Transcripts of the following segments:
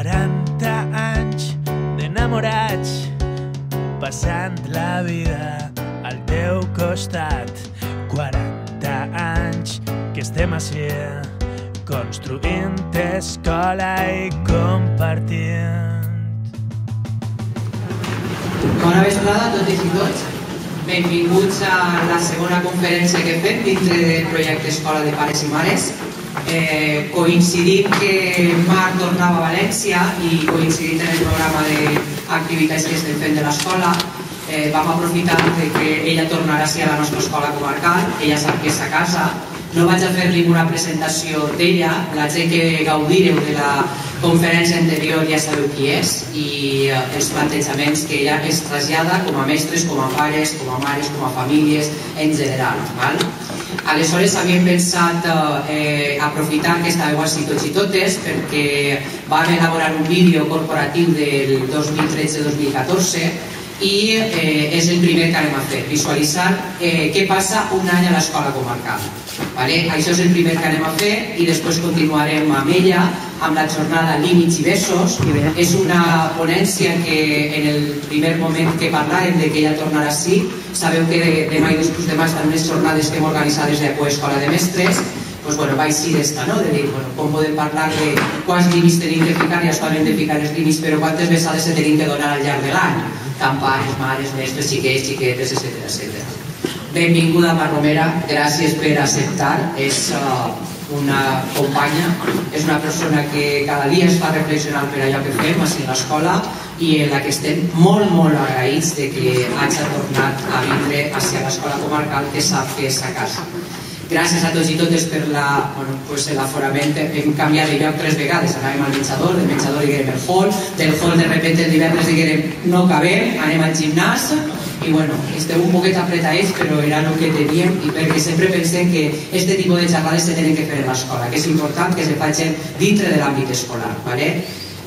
40 anys d'enamorats, passant la vida al teu costat. 40 anys que estem així, construint escola i compartint. Bona vesprada a totes i tots. Benvinguts a la segona conferència que fem dintre del projecte Escola de Pares i Mares. Coincidint que Marc tornava a València i coincidint en el programa d'activitats que estem fent de l'escola, vam aprofitar que ella tornarà a la nostra escola comarcal. Ella sap que és a casa. No vaig a fer ninguna presentació d'ella. La gent que gaudireu de la conferència anterior ja sabeu qui és i els plantejaments que ella es trasllada com a mestres, com a pares, com a mares, com a famílies en general. Aleshores havíem pensat aprofitar que estàveu així tots i totes perquè vam elaborar un vídeo corporatiu del 2013-2014 i és el primer que anem a fer, visualitzar què passa un any a l'escola comarcal. Això és el primer que anem a fer i després continuarem amb ella, amb la jornada Límits i Besos. És una ponència que en el primer moment que parlarem de que ella tornarà així, sabeu que demà i després demà estan unes jornades que hem organitzat des de la Coescola de Mestres. Vaig ser d'esta, de dir, com podem parlar de quants límits tenim que ficar, ja sabem de ficar els límits, però quantes vegades se tenim que donar al llarg de l'any, tant pares, mares, mestres, xiquets, xiquetes, etc. Benvinguda, Mar Romera, gràcies per acceptar. És una companya, és una persona que cada dia es fa reflexionar per allò que fem a l'escola i en la que estem molt agraïts de que hagi tornat a vindre a l'escola comarcal, que sap que és a casa. Gràcies a tots i totes per l'aforament. Hem canviat de lloc 3 vegades. Anàvem al menjador, del menjador diguérem el hall, del hall de repente el divendres diguérem no cabem, anem al gimnàs i estem un poquet apretadets, però era el que teníem i perquè sempre pensem que aquest tipus de xerrades se tenen que fer a l'escola, que és important que se facin dintre de l'àmbit escolar.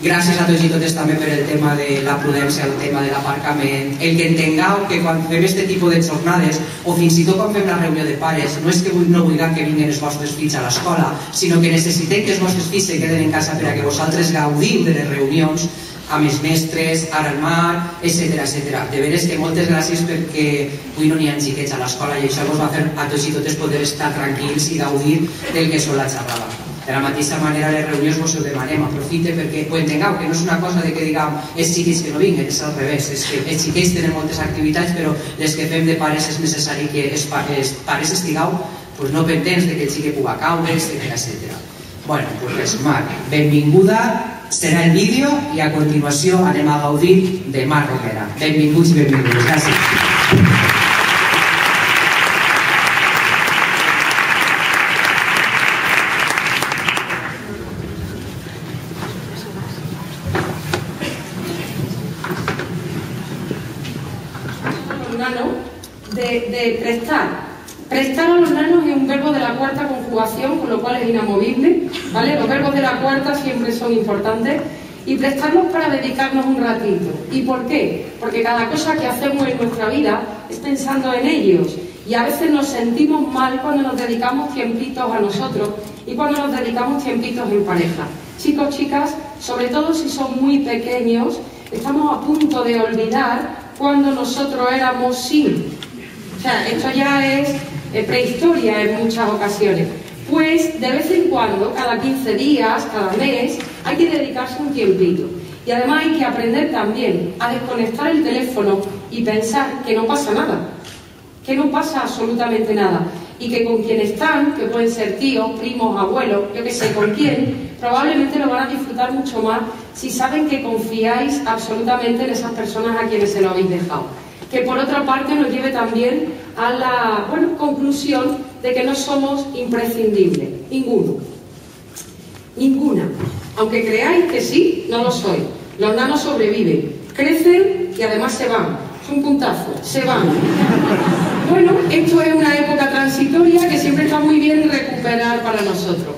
Gràcies a tots i totes també per el tema de la prudència, el tema de l'aparcament, el que entengueu que quan fem aquest tipus de jornades o fins i tot quan fem la reunió de pares no és que no vulguem que vinguin els vostres fills a l'escola, sinó que necessitem que els vostres fills se queden en casa per a que vosaltres gaudiu de les reunions amb els mestres, ara al mar, etc. De veres que moltes gràcies perquè avui no n'hi ha xiquets a l'escola i això us va fer a tots i totes poder estar tranquils i gaudir del que són la xerrada. De la mateixa manera, les reunions vos ho demanem, aprofite perquè ho entengueu, que no és una cosa de que diguem els xiquets que no vinguin, és al revés, és que els xiquets tenen moltes activitats, però les que fem de pares és necessari que els pares estigueu no pendents de que el xiquet pugui caure, etc. Marc, benvinguda, serà el vídeo i a continuació anem a gaudir de Mar Romera. Benvinguts i benvingudes, gràcies. De prestar a los nanos es un verbo de la cuarta conjugación, con lo cual es inamovible, Los verbos de la cuarta siempre son importantes y prestarlos para dedicarnos un ratito. ¿Y por qué? Porque cada cosa que hacemos en nuestra vida es pensando en ellos y a veces nos sentimos mal cuando nos dedicamos tiempitos a nosotros y cuando nos dedicamos tiempitos en pareja. Chicos, chicas, sobre todo si son muy pequeños, estamos a punto de olvidar cuando nosotros éramos sin. Esto ya es prehistoria en muchas ocasiones. Pues de vez en cuando, cada 15 días, cada mes, hay que dedicarse un tiempito. Y además hay que aprender también a desconectar el teléfono y pensar que no pasa nada, que no pasa absolutamente nada. Y que con quien están, que pueden ser tíos, primos, abuelos, yo que sé con quién, probablemente lo van a disfrutar mucho más si saben que confiáis absolutamente en esas personas a quienes se lo habéis dejado. Que por otra parte nos lleve también a la conclusión de que no somos imprescindibles, ninguna. Aunque creáis que sí, no lo sois. Los nanos sobreviven, crecen y además se van. Es un puntazo, se van. Esto es una época transitoria que siempre está muy bien recuperar para nosotros.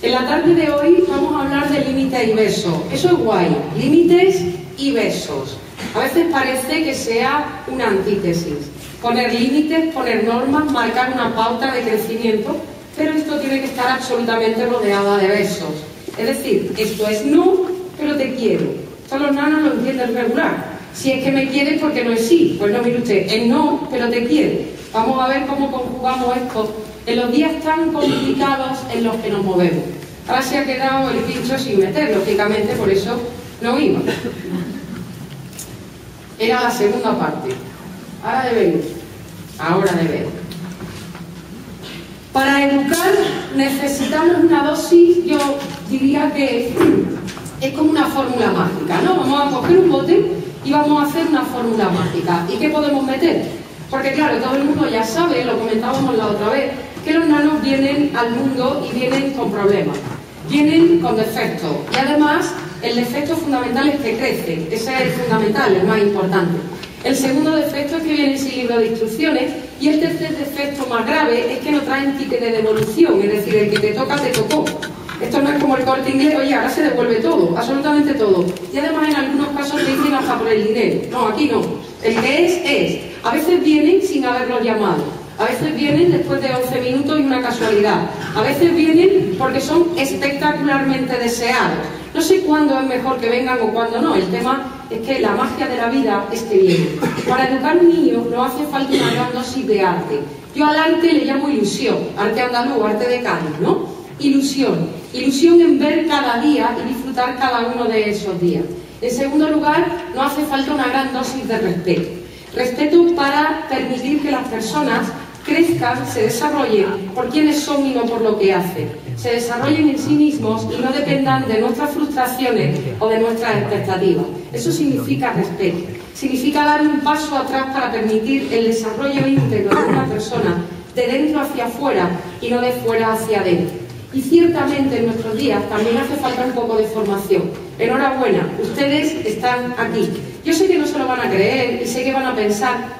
En la tarde de hoy vamos a hablar de límites y besos. Eso es guay, límites y besos. A veces parece que sea una antítesis. Poner límites, poner normas, marcar una pauta de crecimiento, pero esto tiene que estar absolutamente rodeado de besos. Es decir, esto es no, pero te quiero. Todos los nanos lo entienden regular. Si es que me quieres porque no es sí. Pues no, mire usted, es no, pero te quiere. Vamos a ver cómo conjugamos esto en los días tan complicados en los que nos movemos. Ahora se ha quedado el pincho sin meter, lógicamente, por eso no iba. Era la segunda parte. Ahora debemos. Ahora debemos. Para educar necesitamos una dosis, yo diría que es como una fórmula mágica, ¿no? Vamos a coger un bote y vamos a hacer una fórmula mágica. ¿Y qué podemos meter? Porque claro, todo el mundo ya sabe, lo comentábamos la otra vez, que los nanos vienen al mundo y vienen con problemas, vienen con defectos. Y además, el defecto fundamental es que crecen, ese es el fundamental, el más importante. El segundo defecto es que vienen sin libro de instrucciones y el tercer defecto más grave es que no traen ticket de devolución, es decir, el que te toca, te tocó. Esto no es como el Corte Inglés, oye, ahora se devuelve todo, absolutamente todo. Y además en algunos casos te dicen hasta por el dinero. No, aquí no. El que es. A veces vienen sin haberlos llamado. A veces vienen después de 11 minutos y una casualidad. A veces vienen porque son espectacularmente deseados. No sé cuándo es mejor que vengan o cuándo no. El tema es que la magia de la vida es que vienen. Para educar a un niño no hace falta una gran dosis de arte. Yo al arte le llamo ilusión. Arte andaluz, arte de Cádiz, ¿no? Ilusión. Ilusión en ver cada día y disfrutar cada uno de esos días. En segundo lugar, no hace falta una gran dosis de respeto. Respeto para permitir que las personas crezcan, se desarrollen por quienes son y no por lo que hacen. Se desarrollen en sí mismos y no dependan de nuestras frustraciones o de nuestras expectativas. Eso significa respeto. Significa dar un paso atrás para permitir el desarrollo íntegro de una persona de dentro hacia afuera y no de fuera hacia adentro. Y ciertamente en nuestros días también hace falta un poco de formación. Enhorabuena, ustedes están aquí. Yo sé que no se lo van a creer y sé que van a pensar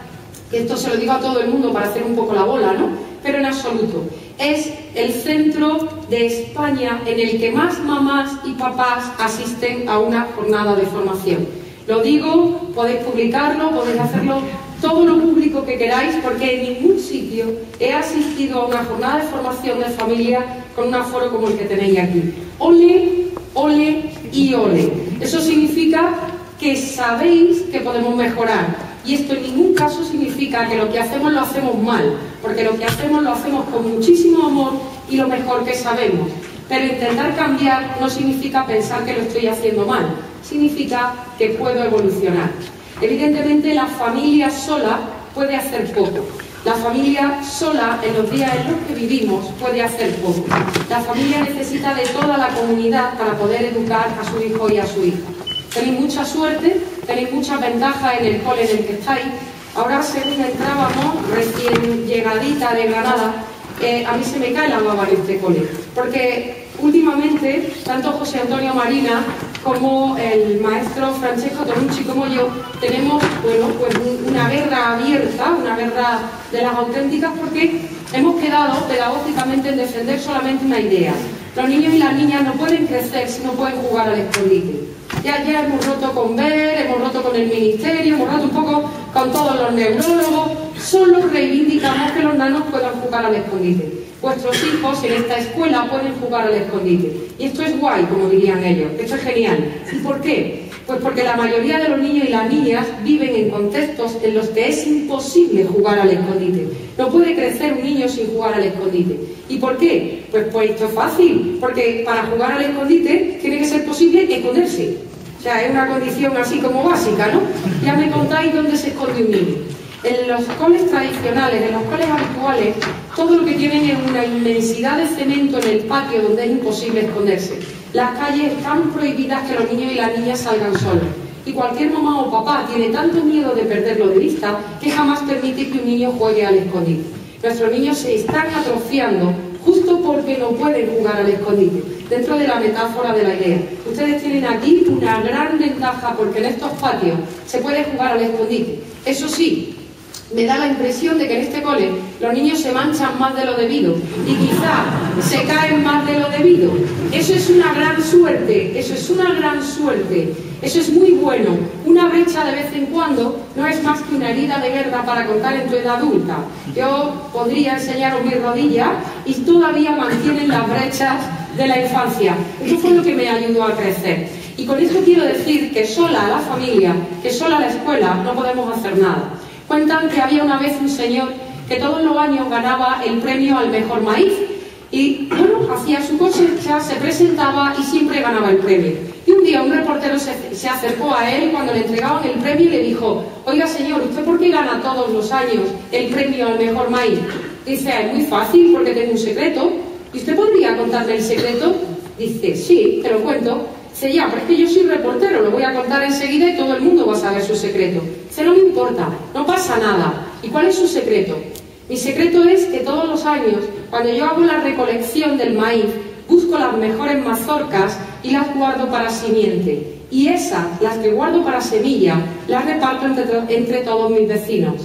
que esto se lo digo a todo el mundo para hacer un poco la bola, ¿no? Pero en absoluto. Es el centro de España en el que más mamás y papás asisten a una jornada de formación. Lo digo, podéis publicarlo, podéis hacerlo todo lo público que queráis, porque en ningún sitio he asistido a una jornada de formación de familia con un aforo como el que tenéis aquí. Ole, ole y ole. Eso significa que sabéis que podemos mejorar. Y esto en ningún caso significa que lo que hacemos lo hacemos mal, porque lo que hacemos lo hacemos con muchísimo amor y lo mejor que sabemos. Pero intentar cambiar no significa pensar que lo estoy haciendo mal, significa que puedo evolucionar. Evidentemente la familia sola puede hacer poco. La familia sola, en los días en los que vivimos, puede hacer poco. La familia necesita de toda la comunidad para poder educar a su hijo y a su hija. Tenéis mucha suerte, tenéis muchas ventajas en el cole en el que estáis. Ahora, según entrábamos, recién llegadita de Granada, a mí se me cae la baba en este cole. Porque últimamente, tanto José Antonio Marina como el maestro Francesco Tonucci como yo, tenemos, bueno, pues una guerra abierta, una guerra de las auténticas, porque hemos quedado pedagógicamente en defender solamente una idea. Los niños y las niñas no pueden crecer si no pueden jugar al escondite. Ya hemos roto con BER, hemos roto con el Ministerio, hemos roto un poco con todos los neurólogos. Solo reivindicamos que los nanos puedan jugar al escondite. Vuestros hijos en esta escuela pueden jugar al escondite. Y esto es guay, como dirían ellos. Esto es genial. ¿Y por qué? Pues porque la mayoría de los niños y las niñas viven en contextos en los que es imposible jugar al escondite. No puede crecer un niño sin jugar al escondite. ¿Y por qué? Pues esto es fácil. Porque para jugar al escondite tiene que ser posible esconderse. O sea, es una condición así como básica, ¿no? Ya me contáis dónde se esconde un niño. En los coles tradicionales, en los coles habituales, todo lo que tienen es una inmensidad de cemento en el patio donde es imposible esconderse. Las calles están prohibidas que los niños y las niñas salgan solos. Y cualquier mamá o papá tiene tanto miedo de perderlo de vista que jamás permite que un niño juegue al escondite. Nuestros niños se están atrofiando justo porque no pueden jugar al escondite, dentro de la metáfora de la idea. Ustedes tienen aquí una gran ventaja porque en estos patios se puede jugar al escondite. Eso sí, me da la impresión de que en este cole los niños se manchan más de lo debido y quizá se caen más de lo debido. Eso es una gran suerte, eso es una gran suerte, eso es muy bueno. Una brecha de vez en cuando no es más que una herida de guerra para contar en tu edad adulta. Yo podría enseñaros mis rodillas y todavía mantienen las brechas de la infancia. Eso fue lo que me ayudó a crecer. Y con esto quiero decir que sola la familia, que sola la escuela, no podemos hacer nada. Cuentan que había una vez un señor que todos los años ganaba el premio al mejor maíz. Y bueno, hacía su cosecha, se presentaba y siempre ganaba el premio. Y un día un reportero se acercó a él cuando le entregaban el premio y le dijo: oiga señor, ¿usted por qué gana todos los años el premio al mejor maíz? Dice: es muy fácil, porque tengo un secreto. ¿Y usted podría contarme el secreto? Dice: sí, te lo cuento. Dice: ya, pero es que yo soy reportero, lo voy a contar enseguida y todo el mundo va a saber su secreto. Dice: no me importa, no pasa nada. ¿Y cuál es su secreto? Mi secreto es que todos los años, cuando yo hago la recolección del maíz, busco las mejores mazorcas y las guardo para simiente. Y esas, las que guardo para semilla, las reparto entre todos mis vecinos.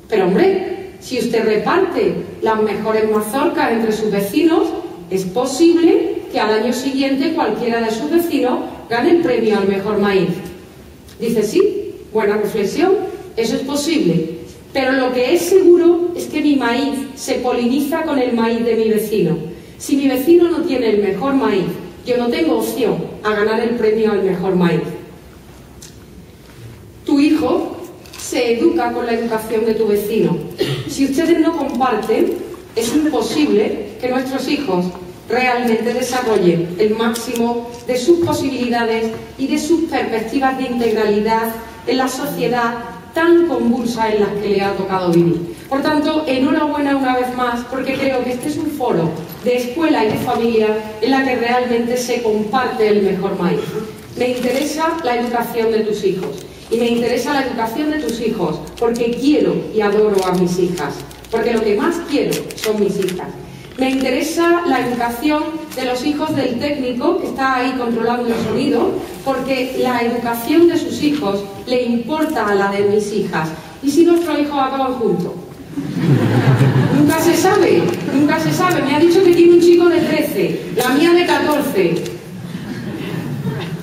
Pero hombre, si usted reparte las mejores mazorcas entre sus vecinos, es posible que al año siguiente cualquiera de sus vecinos gane el premio al mejor maíz. Dice: sí, buena reflexión, eso es posible. Pero lo que es seguro es que mi maíz se poliniza con el maíz de mi vecino. Si mi vecino no tiene el mejor maíz, yo no tengo opción a ganar el premio al mejor maíz. Tu hijo se educa con la educación de tu vecino. Si ustedes no comparten, es imposible que nuestros hijos realmente desarrollen el máximo de sus posibilidades y de sus perspectivas de integralidad en la sociedad tan convulsa en la que le ha tocado vivir. Por tanto, enhorabuena una vez más, porque creo que este es un foro de escuela y de familia en la que realmente se comparte el mejor maíz. Me interesa la educación de tus hijos, y me interesa la educación de tus hijos porque quiero y adoro a mis hijas, porque lo que más quiero son mis hijas. Me interesa la educación de los hijos del técnico que está ahí controlando el sonido, porque la educación de sus hijos le importa a la de mis hijas. ¿Y si nuestros hijos acaban juntos? Nunca se sabe, nunca se sabe. Me ha dicho que tiene un chico de 13, la mía de 14.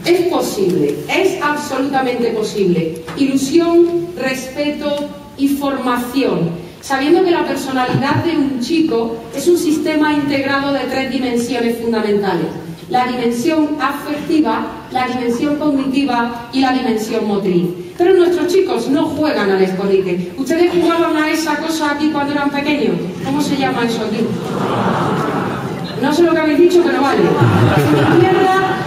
Es posible, es absolutamente posible. Ilusión, respeto y formación. Sabiendo que la personalidad de un chico es un sistema integrado de 3 dimensiones fundamentales: la dimensión afectiva, la dimensión cognitiva y la dimensión motriz. Pero nuestros chicos no juegan al escondite. ¿Ustedes jugaban a esa cosa aquí cuando eran pequeños? ¿Cómo se llama eso aquí? No sé lo que habéis dicho, pero vale.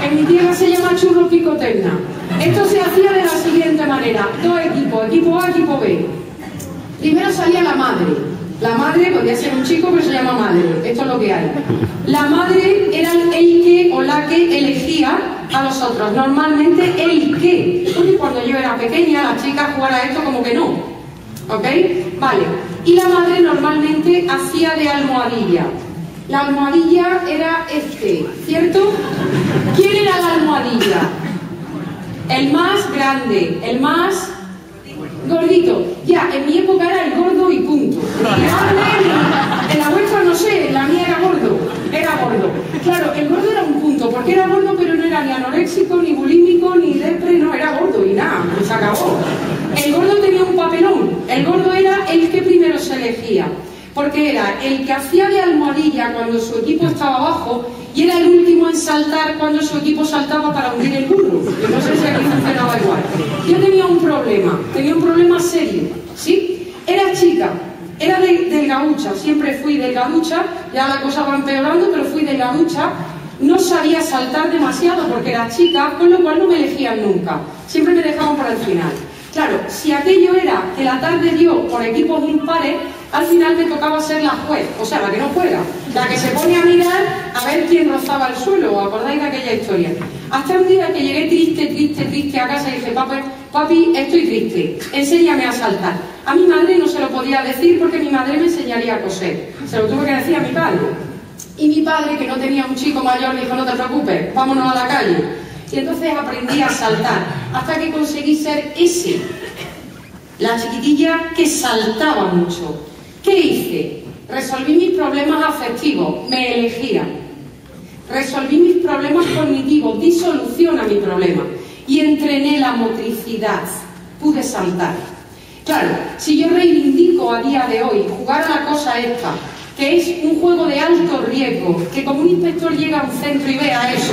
En mi tierra se llama churro picoterna. Esto se hacía de la siguiente manera: 2 equipos, equipo A, equipo B. Primero salía la madre. La madre podía ser un chico, pero se llama madre. Esto es lo que hay. La madre era el que o la que elegía a los otros. Normalmente el que. Porque cuando yo era pequeña, la chica jugara a esto como que no. ¿Ok? Vale. Y la madre normalmente hacía de almohadilla. La almohadilla era este, ¿cierto? ¿Quién era la almohadilla? El más grande, el más gordito. Ya, en mi época era el gordo y punto. En la vuestra no sé, en la mía era gordo. Era gordo. Claro, el gordo era un punto, porque era gordo, pero no era ni anoréxico, ni bulímico, ni depre, no, era gordo y nada, se acabó. El gordo tenía un papelón. El gordo era el que primero se elegía, porque era el que hacía de almohadilla cuando su equipo estaba abajo y era el último en saltar cuando su equipo saltaba para hundir el burro. Que no sé si aquí funcionaba igual. Yo tenía un problema serio, ¿sí? Era chica, era delgaducha, siempre fui delgaducha, ya la cosa va empeorando, pero fui delgaducha. No sabía saltar demasiado porque era chica, con lo cual no me elegían nunca. Siempre me dejaban para el final. Claro, si aquello era que la tarde dio por equipos impares, al final me tocaba ser la juez, o sea, la que no juega, la que se pone a mirar a ver quién rozaba el suelo. ¿Os acordáis de aquella historia? Hasta un día que llegué triste a casa y dije: papi, estoy triste, enséñame a saltar. A mi madre no se lo podía decir porque mi madre me enseñaría a coser. Se lo tuve que decir a mi padre. Y mi padre, que no tenía un chico mayor, dijo: no te preocupes, vámonos a la calle. Y entonces aprendí a saltar, hasta que conseguí ser ese, la chiquitilla que saltaba mucho. ¿Qué hice? Resolví mis problemas afectivos, me elegía. Resolví mis problemas cognitivos, di solución a mi problema. Y entrené la motricidad, pude saltar. Claro, si yo reivindico a día de hoy jugar a la cosa esta, que es un juego de alto riesgo, que como un inspector llega a un centro y vea eso,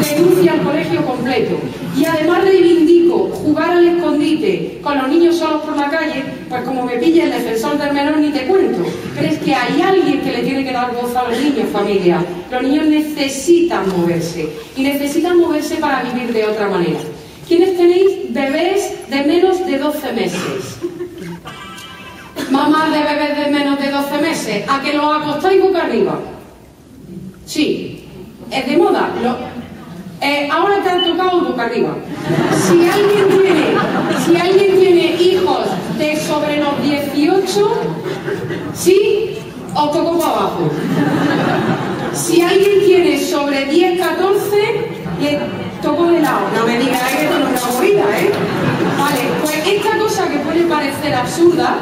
denuncia al colegio completo. Y además reivindico jugar al escondite con los niños solos por la calle, pues como me pilla el defensor del menor ni te cuento. Pero es que hay alguien que le tiene que dar voz a los niños, familia. Los niños necesitan moverse y necesitan moverse para vivir de otra manera. ¿Quiénes tenéis bebés de menos de 12 meses? Mamás de bebés de menos de 12 meses, ¿a que los acostáis boca arriba? Sí, es de moda. Ahora te han tocado boca arriba. Si alguien tiene hijos de sobre los 18, ¿sí? Os toco para abajo. Si alguien tiene sobre 10, 14, le toco de lado. No me digas que esto no es una movida, ¿eh? Vale, pues esta cosa que puede parecer absurda,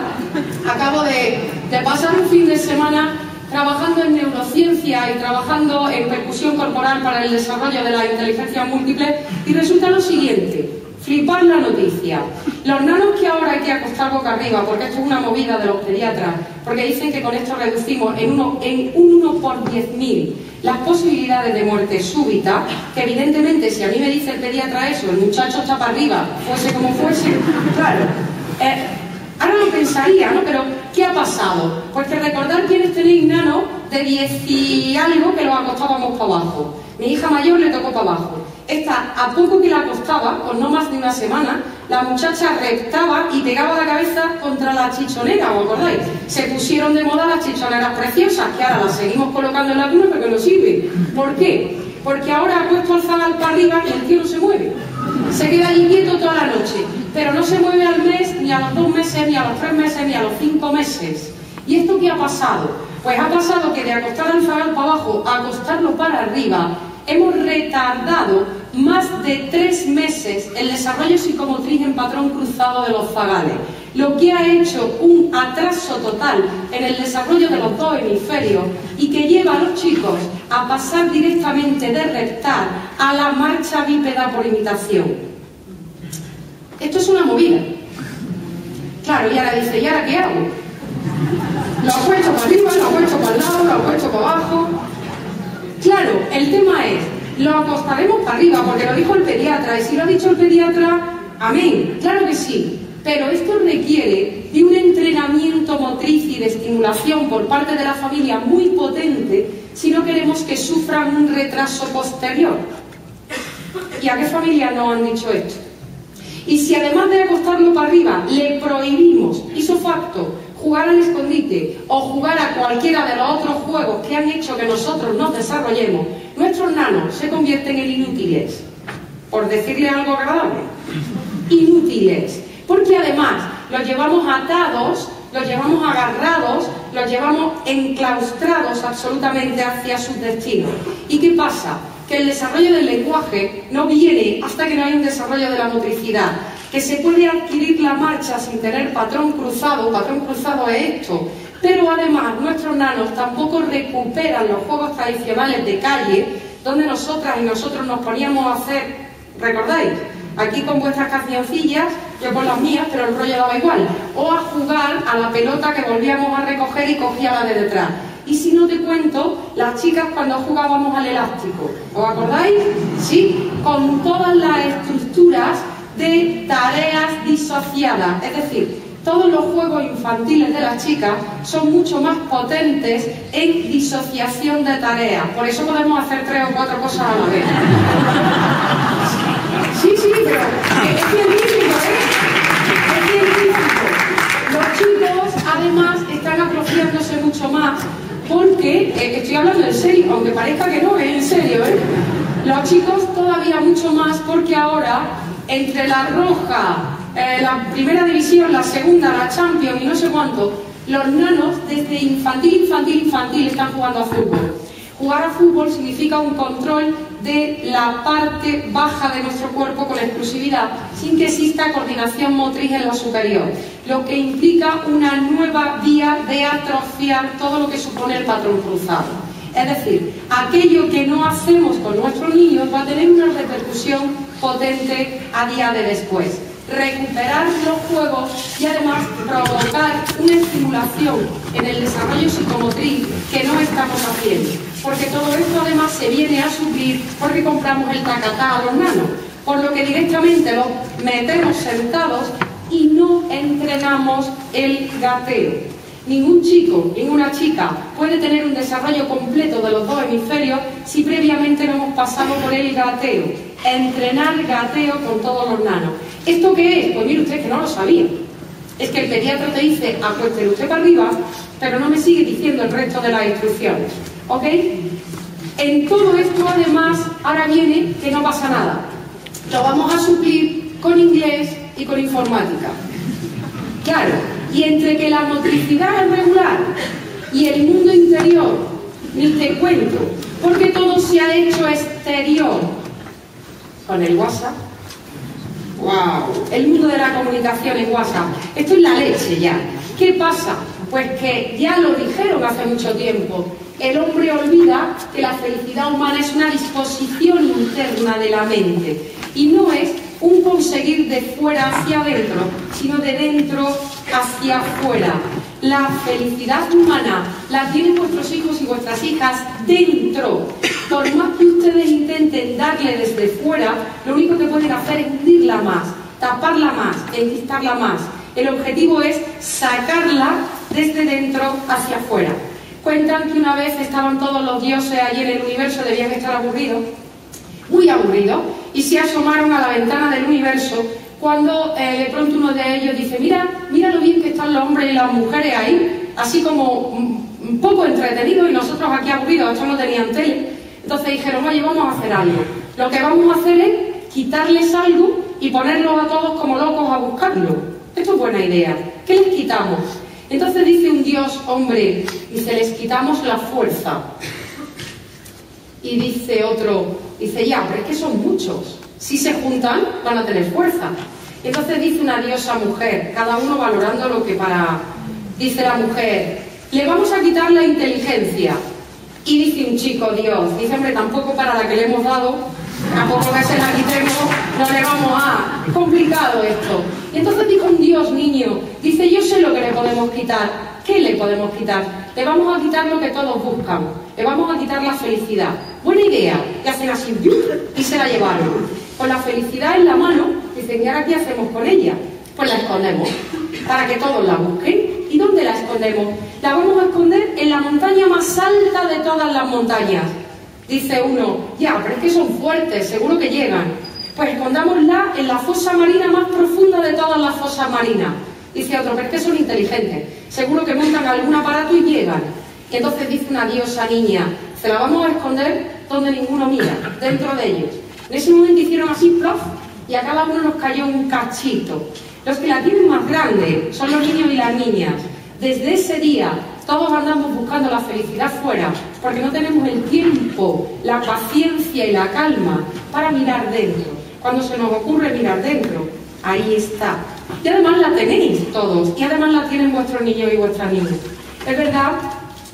acabo de pasar un fin de semana trabajando en neurociencia y trabajando en percusión corporal para el desarrollo de la inteligencia múltiple, y resulta lo siguiente, flipar la noticia. Los nanos que ahora hay que acostar boca arriba, porque esto es una movida de los pediatras, porque dicen que con esto reducimos en un 1 por 10.000 las posibilidades de muerte súbita, que evidentemente si a mí me dice el pediatra eso, el muchacho está para arriba, fuese como fuese, claro. Ahora lo pensaría, ¿no? Pero, ¿qué ha pasado? Pues que recordad quienes tenéis nanos de 10 y algo que los acostábamos para abajo. Mi hija mayor le tocó para abajo. Esta, a poco que la acostaba, pues no más de una semana, la muchacha reptaba y pegaba la cabeza contra la chichonera, ¿os acordáis? Se pusieron de moda las chichoneras preciosas, que ahora las seguimos colocando en la cuna porque no sirve. ¿Por qué? Porque ahora ha puesto al zagal para arriba y el tío no se mueve. Se queda allí quieto toda la noche, pero no se mueve al mes, ni a los 2 meses, ni a los 3 meses, ni a los 5 meses. ¿Y esto qué ha pasado? Pues ha pasado que de acostar al zagal para abajo a acostarlo para arriba, hemos retardado más de 3 meses el desarrollo psicomotriz en patrón cruzado de los zagales, lo que ha hecho un atraso total en el desarrollo de los 2 hemisferios y que lleva a los chicos a pasar directamente de reptar a la marcha bípeda por imitación. Esto es una movida. Claro, y ahora dice, ¿y ahora qué hago? Lo he puesto para arriba, lo he puesto para el lado, lo he puesto para abajo. Claro, el tema es, lo acostaremos para arriba, porque lo dijo el pediatra, y si lo ha dicho el pediatra, amén, claro que sí. Pero esto requiere de un entrenamiento motriz y de estimulación por parte de la familia muy potente si no queremos que sufran un retraso posterior. ¿Y a qué familia nos han dicho esto? Y si además de acostarlo para arriba le prohibimos, hizo facto, jugar al escondite o jugar a cualquiera de los otros juegos que han hecho que nosotros nos desarrollemos, nuestros nanos se convierten en inútiles, por decirle algo agradable. Inútiles. Porque además los llevamos atados, los llevamos agarrados, los llevamos enclaustrados absolutamente hacia sus destinos. ¿Y qué pasa? Que el desarrollo del lenguaje no viene hasta que no hay un desarrollo de la motricidad, que se puede adquirir la marcha sin tener patrón cruzado es esto. Pero además nuestros nanos tampoco recuperan los juegos tradicionales de calle, donde nosotras y nosotros nos poníamos a hacer, ¿recordáis? Aquí con vuestras cancioncillas, yo con las mías, pero el rollo daba igual. O a jugar a la pelota que volvíamos a recoger y cogía la de detrás. Y si no te cuento, las chicas cuando jugábamos al elástico, ¿os acordáis? Sí, con todas las estructuras de tareas disociadas. Es decir, todos los juegos infantiles de las chicas son mucho más potentes en disociación de tareas. Por eso podemos hacer 3 o 4 cosas a la vez. Sí, pero es científico, ¿eh? Es científico. Los chicos, además, están atrofiándose mucho más porque, estoy hablando en serio, aunque parezca que no, es en serio, ¿eh? Los chicos todavía mucho más porque ahora, entre la roja, la primera división, la segunda, la Champions y no sé cuánto, los nanos desde infantil están jugando a fútbol. Jugar a fútbol significa un control de la parte baja de nuestro cuerpo con exclusividad, sin que exista coordinación motriz en la superior, lo que implica una nueva vía de atrofiar todo lo que supone el patrón cruzado. Es decir, aquello que no hacemos con nuestros niños va a tener una repercusión potente a día de después. Recuperar los juegos y además provocar una estimulación en el desarrollo psicomotriz que no estamos haciendo. porque todo esto además se viene a suplir porque compramos el tacatá a los nanos, por lo que directamente los metemos sentados y no entrenamos el gateo. Ningún chico, ninguna chica puede tener un desarrollo completo de los dos hemisferios si previamente no hemos pasado por el gateo. Entrenar gateo con todos los nanos. ¿Esto qué es? Pues mire usted que no lo sabía. Es que el pediatra te dice, acuéstele usted para arriba, pero no me sigue diciendo el resto de las instrucciones. ¿Ok? En todo esto además, ahora viene que no pasa nada. Lo vamos a suplir con inglés y con informática. Claro, y entre que la motricidad es regular y el mundo interior, ni te cuento, porque todo se ha hecho exterior con el WhatsApp. ¡Wow! El mundo de la comunicación en WhatsApp. Esto es la leche ya. ¿Qué pasa? Pues que ya lo dijeron hace mucho tiempo. El hombre olvida que la felicidad humana es una disposición interna de la mente y no es un conseguir de fuera hacia adentro, sino de dentro hacia afuera. La felicidad humana la tienen vuestros hijos y vuestras hijas dentro. Por más que ustedes intenten darle desde fuera, lo único que pueden hacer es hundirla más, taparla más, enquistarla más. El objetivo es sacarla desde dentro hacia afuera. Cuentan que una vez estaban todos los dioses allí en el universo, debían estar aburridos, muy aburridos, y se asomaron a la ventana del universo cuando de pronto uno de ellos dice, mira lo bien que están los hombres y las mujeres ahí, así como un poco entretenidos y nosotros aquí aburridos, estos no tenían tele. Entonces dijeron, oye, vamos a hacer algo. Lo que vamos a hacer es quitarles algo y ponerlos a todos como locos a buscarlo. Esto es buena idea. ¿Qué les quitamos? Entonces dice un dios, hombre, dice, les quitamos la fuerza. Y dice otro, dice, ya, pero es que son muchos. Si se juntan, van a tener fuerza. Entonces dice una diosa mujer, cada uno valorando lo que para... Dice la mujer, le vamos a quitar la inteligencia. Y dice un chico, Dios, dice, hombre, tampoco para la que le hemos dado, tampoco que se la quitemos, no le vamos a... Complicado esto. Y entonces dijo un dios, niño, dice, yo sé lo que le podemos quitar. ¿Qué le podemos quitar? Le vamos a quitar lo que todos buscan. Le vamos a quitar la felicidad. Buena idea. Y hacen así, y se la llevaron. Con la felicidad en la mano, dicen, ¿y ahora qué hacemos con ella? Pues la escondemos, para que todos la busquen. ¿Y dónde la escondemos? La vamos a esconder en la montaña más alta de todas las montañas. Dice uno, ya, pero es que son fuertes, seguro que llegan. Pues escondámosla en la fosa marina más profunda de todas las fosas marinas. Dice otro, pero es que son inteligentes, seguro que montan algún aparato y llegan. Y entonces dice una diosa niña, se la vamos a esconder donde ninguno mira, dentro de ellos. En ese momento hicieron así, plof, y a cada uno nos cayó un cachito. Los que la tienen más grande son los niños y las niñas. Desde ese día todos andamos buscando la felicidad fuera, porque no tenemos el tiempo, la paciencia y la calma para mirar dentro. Cuando se nos ocurre mirar dentro, ahí está. Y además la tenéis todos, y además la tienen vuestros niños y vuestras niñas. Es verdad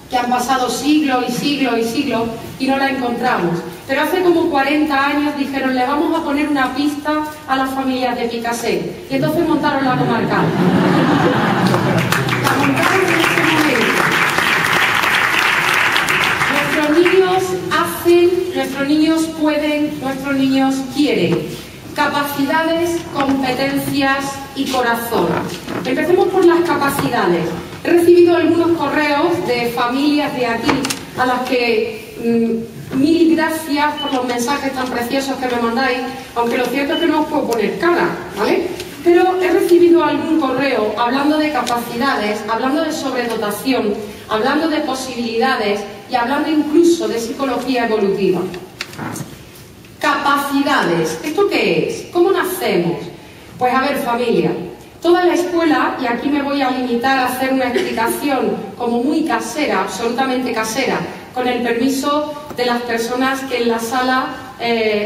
que han pasado siglos y siglos y siglos y no la encontramos. Pero hace como 40 años dijeron, le vamos a poner una pista a las familias de Picassé. Y entonces montaron la comarcal. La montaron en ese momento. Nuestros niños hacen, nuestros niños pueden, nuestros niños quieren. Capacidades, competencias y corazón. Empecemos por las capacidades. He recibido algunos correos de familias de aquí a las que mil gracias por los mensajes tan preciosos que me mandáis, aunque lo cierto es que no os puedo poner cara, ¿vale? Pero he recibido algún correo hablando de capacidades, hablando de sobredotación, hablando de posibilidades y hablando incluso de psicología evolutiva. Capacidades. ¿Esto qué es? ¿Cómo nacemos? Pues a ver, familia, toda la escuela, y aquí me voy a limitar a hacer una explicación como muy casera, absolutamente casera, con el permiso de las personas que en la sala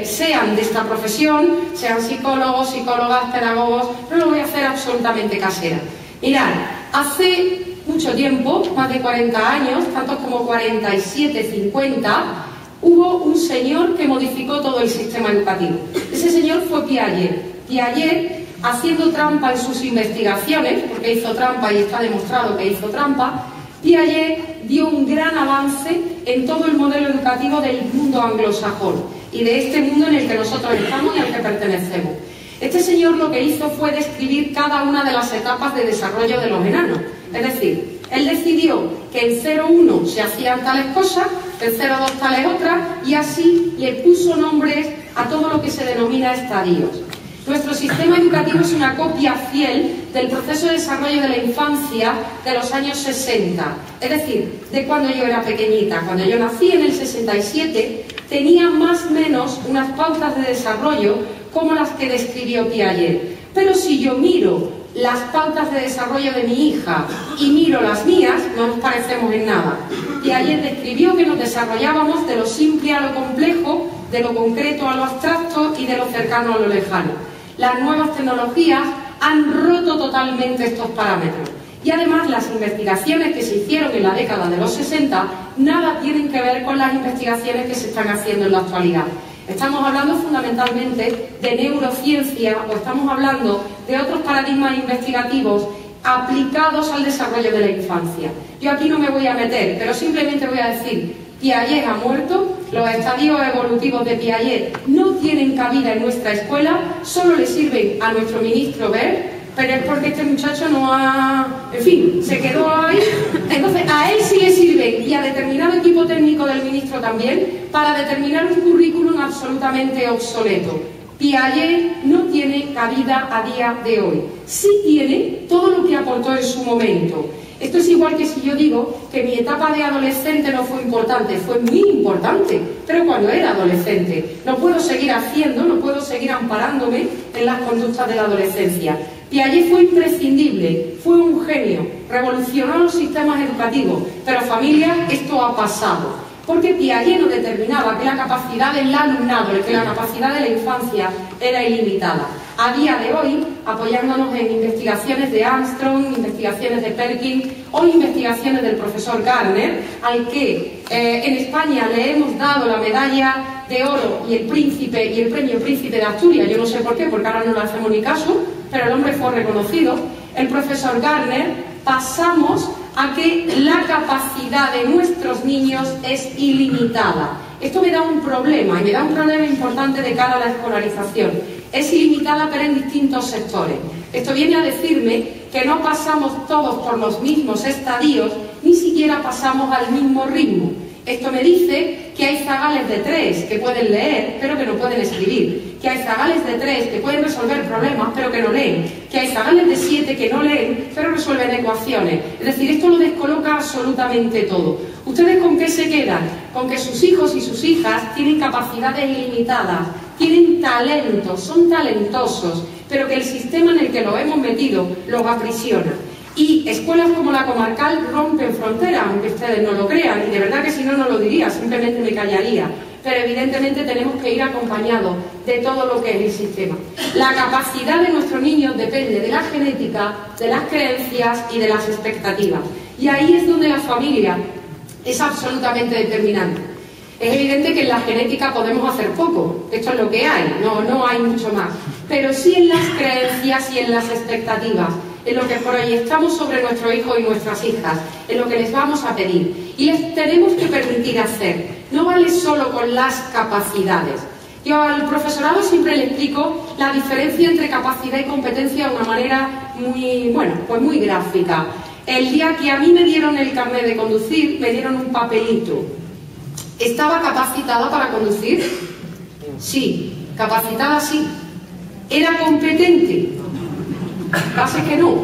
sean de esta profesión, sean psicólogos, psicólogas, pedagogos, pero lo voy a hacer absolutamente casera. Mirad, hace mucho tiempo, más de 40 años, tantos como 47, 50, hubo un señor que modificó todo el sistema educativo. Ese señor fue Piaget. Piaget, haciendo trampa en sus investigaciones, porque hizo trampa y está demostrado que hizo trampa, Piaget dio un gran avance en todo el modelo educativo del mundo anglosajón y de este mundo en el que nosotros estamos y al que pertenecemos. Este señor lo que hizo fue describir cada una de las etapas de desarrollo de los enanos. Es decir, él decidió que en 0,1 se hacían tales cosas, en 0,2 tales otras, y así le puso nombres a todo lo que se denomina estadios. Nuestro sistema educativo es una copia fiel del proceso de desarrollo de la infancia de los años 60. Es decir, de cuando yo era pequeñita. Cuando yo nací en el 67, tenía más o menos unas pautas de desarrollo como las que describió Piaget. Pero si yo miro las pautas de desarrollo de mi hija y miro las mías, no nos parecemos en nada. Piaget describió que nos desarrollábamos de lo simple a lo complejo, de lo concreto a lo abstracto y de lo cercano a lo lejano. Las nuevas tecnologías han roto totalmente estos parámetros. Y además las investigaciones que se hicieron en la década de los 60 nada tienen que ver con las investigaciones que se están haciendo en la actualidad. Estamos hablando fundamentalmente de neurociencia o estamos hablando de otros paradigmas investigativos aplicados al desarrollo de la infancia. Yo aquí no me voy a meter, pero simplemente voy a decir: Piaget ha muerto, los estadios evolutivos de Piaget no tienen cabida en nuestra escuela, solo le sirven a nuestro ministro Wert, pero es porque este muchacho no ha... En fin, se quedó ahí. Entonces, a él sí le sirven, y a determinado equipo técnico del ministro también, para determinar un currículum absolutamente obsoleto. Piaget no tiene cabida a día de hoy. Sí tiene todo lo que aportó en su momento. Esto es igual que si yo digo que mi etapa de adolescente no fue importante. Fue muy importante, pero cuando era adolescente. No puedo seguir haciendo, no puedo seguir amparándome en las conductas de la adolescencia. Piaget fue imprescindible, fue un genio, revolucionó los sistemas educativos, pero familias, esto ha pasado. Porque Piaget no determinaba que la capacidad del alumnado, que la capacidad de la infancia era ilimitada. A día de hoy, apoyándonos en investigaciones de Armstrong, investigaciones de Perkins o investigaciones del profesor Gardner, al que en España le hemos dado la medalla de oro y el premio Príncipe de Asturias. Yo no sé por qué, porque ahora no le hacemos ni caso, pero el hombre fue reconocido. El profesor Gardner, pasamos a que la capacidad de nuestros niños es ilimitada. Esto me da un problema, y me da un problema importante de cara a la escolarización. Es ilimitada, pero en distintos sectores. Esto viene a decirme que no pasamos todos por los mismos estadios, ni siquiera pasamos al mismo ritmo. Esto me dice que hay zagales de 3 que pueden leer, pero que no pueden escribir. Que hay zagales de 3 que pueden resolver problemas, pero que no leen. Que hay zagales de 7 que no leen, pero resuelven ecuaciones. Es decir, esto lo descoloca absolutamente todo. ¿Ustedes con qué se quedan? Con que sus hijos y sus hijas tienen capacidades ilimitadas, tienen talentos, son talentosos, pero que el sistema en el que los hemos metido los aprisiona. Y escuelas como la Comarcal rompen fronteras, aunque ustedes no lo crean, y de verdad que si no, no lo diría, simplemente me callaría. Pero evidentemente tenemos que ir acompañados de todo lo que es el sistema. La capacidad de nuestros niños depende de la genética, de las creencias y de las expectativas. Y ahí es donde la familia es absolutamente determinante. Es evidente que en la genética podemos hacer poco, esto es lo que hay, no hay mucho más. Pero sí en las creencias y en las expectativas, en lo que proyectamos sobre nuestros hijos y nuestras hijas, en lo que les vamos a pedir. Y les tenemos que permitir hacer. No vale solo con las capacidades. Yo al profesorado siempre le explico la diferencia entre capacidad y competencia de una manera muy gráfica. El día que a mí me dieron el carnet de conducir, me dieron un papelito. ¿Estaba capacitada para conducir? Sí. ¿Capacitada? Sí. ¿Era competente? Pasa que no.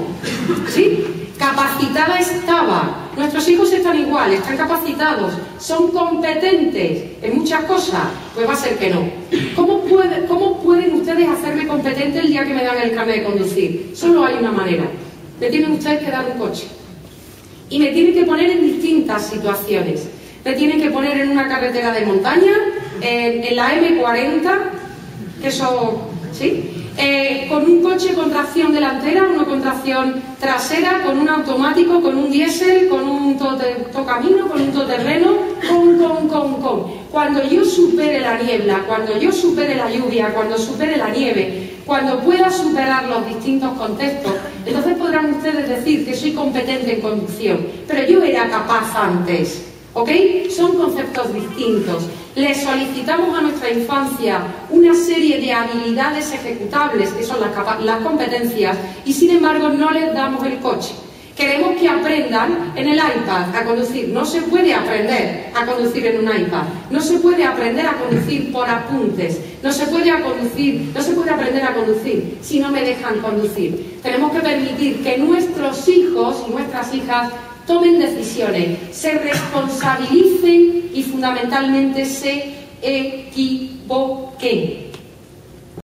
¿Sí? Capacitada estaba. Nuestros hijos están igual, están capacitados, son competentes en muchas cosas. Pues va a ser que no. ¿Cómo pueden ustedes hacerme competente el día que me dan el carnet de conducir? Solo hay una manera. Me tienen ustedes que dar un coche. Y me tienen que poner en distintas situaciones. Me tienen que poner en una carretera de montaña, en la M40, que eso, ¿sí? Con un coche con tracción delantera, una con tracción trasera, con un automático, con un diésel, con un tocamino, con un todoterreno, con. Cuando yo supere la niebla, cuando yo supere la lluvia, cuando supere la nieve, cuando pueda superar los distintos contextos, Entonces podrán ustedes decir que soy competente en conducción, pero yo era capaz antes, ¿ok? Son conceptos distintos. Les solicitamos a nuestra infancia una serie de habilidades ejecutables, que son las competencias, y sin embargo no les damos el coche. Queremos que aprendan en el iPad a conducir. No se puede aprender a conducir en un iPad. No se puede aprender a conducir por apuntes. No se puede aprender a conducir si no me dejan conducir. Tenemos que permitir que nuestros hijos y nuestras hijas tomen decisiones, se responsabilicen y fundamentalmente se equivoquen.